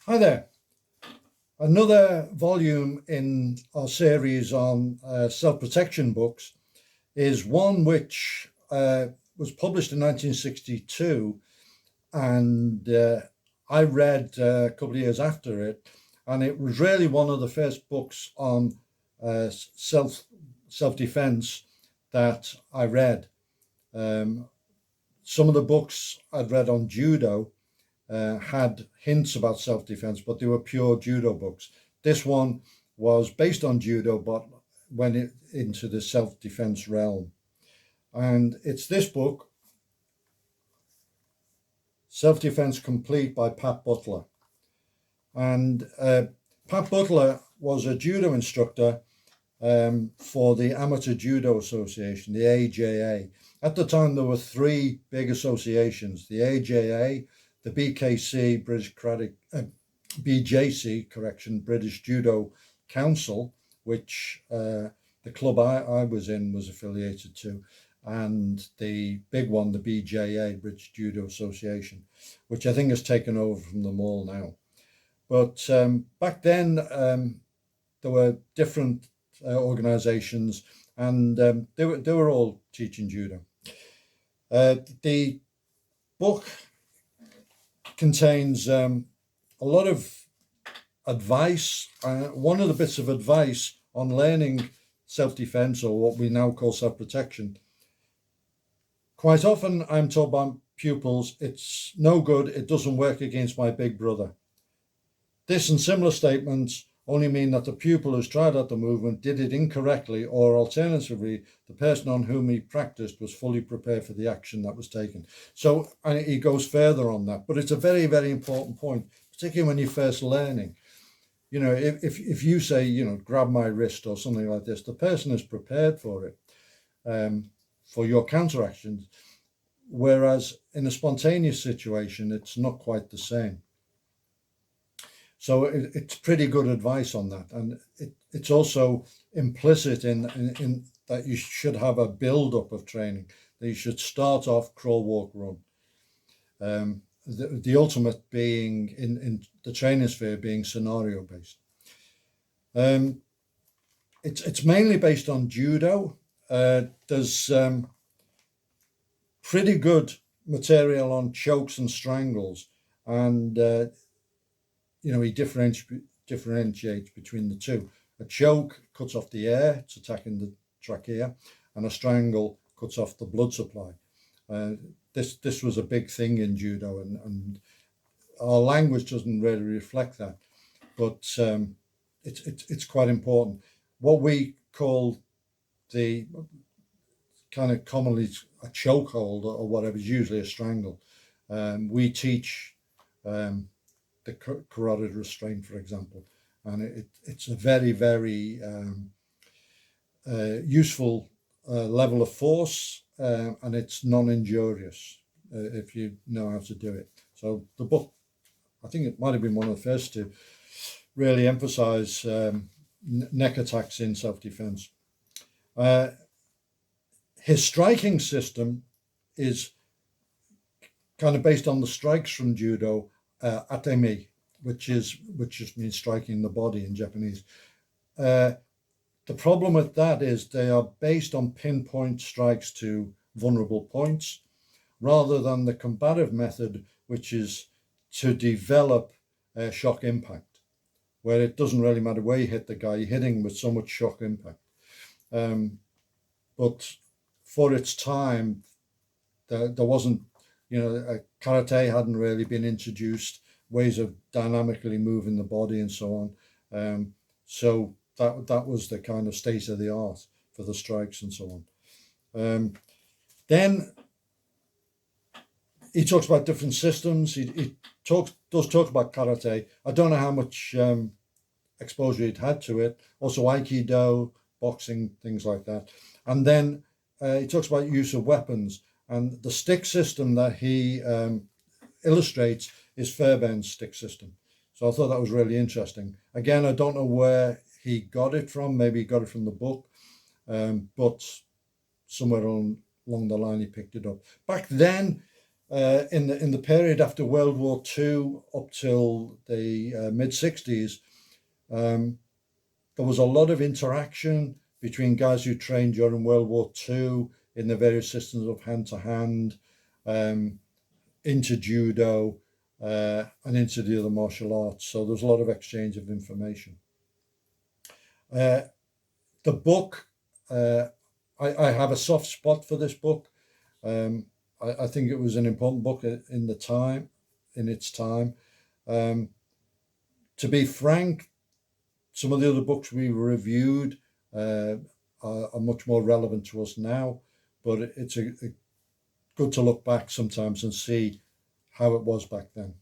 Hi there. Another volume in our series on self-protection books is one which was published in 1962, and I read a couple of years after it, and it was really one of the first books on self-defense that I read. Some of the books I'd read on judo had hints about self-defense, but they were pure judo books. This one was based on judo, but went into the self-defense realm. And it's this book, Self-Defense Complete by Pat Butler. And Pat Butler was a judo instructor for the Amateur Judo Association, the AJA. At the time, there were three big associations: the AJA, the BKC, BJC, British Judo Council, which the club I was in was affiliated to, and the big one, the BJA, British Judo Association, which I think has taken over from them all now. But back then, there were different organizations, and they were all teaching judo. The book contains a lot of advice. One of the bits of advice on learning self-defense, or what we now call self-protection. Quite often I'm told by pupils, it's no good, it doesn't work against my big brother. This and similar statements only mean that the pupil who's tried out the movement did it incorrectly, or alternatively, the person on whom he practiced was fully prepared for the action that was taken. So he goes further on that, but it's a very, very important point, particularly when you're first learning. You know, if you say, you know, grab my wrist or something like this, the person is prepared for it, for your counteractions. Whereas in a spontaneous situation, it's not quite the same. So it's pretty good advice on that. And it's also implicit in that you should have a build-up of training, that you should start off crawl, walk, run. The ultimate being in the training sphere being scenario based. It's mainly based on judo. There's pretty good material on chokes and strangles, and he differentiates between the two. A choke cuts off the air, it's attacking the trachea, and a strangle cuts off the blood supply. This was a big thing in judo, and our language doesn't really reflect that, but it's quite important. What we call the kind of commonly a chokehold or whatever is usually a strangle. We teach the carotid restraint, for example, and it's a very, very useful level of force, and it's non-injurious if you know how to do it. So the book, I think it might have been one of the first to really emphasize neck attacks in self-defense. His striking system is kind of based on the strikes from judo, atemi, which just means striking the body in Japanese. The problem with that is they are based on pinpoint strikes to vulnerable points, rather than the combative method, which is to develop shock impact, where it doesn't really matter where you hit the guy, you're hitting with so much shock impact. But for its time, there wasn't, karate hadn't really been introduced, ways of dynamically moving the body and so on. So that was the kind of state of the art for the strikes and so on. Then he talks about different systems. He does talk about karate. I don't know how much exposure he'd had to it. Also aikido, boxing, things like that. And then he talks about use of weapons, and the stick system that he illustrates is Fairbairn's stick system. So I thought that was really interesting. Again, I don't know where he got it from. Maybe he got it from the book, but somewhere along the line he picked it up. Back then, in the period after World War II up till the mid 60s, um, there was a lot of interaction between guys who trained during World War II in the various systems of hand to hand, into judo, and into the other martial arts. So there's a lot of exchange of information. Uh, the book, I have a soft spot for this book. I think it was an important book in its time. Um, to be frank, some of the other books we reviewed uh, are much more relevant to us now, but it's a good to look back sometimes and see how it was back then.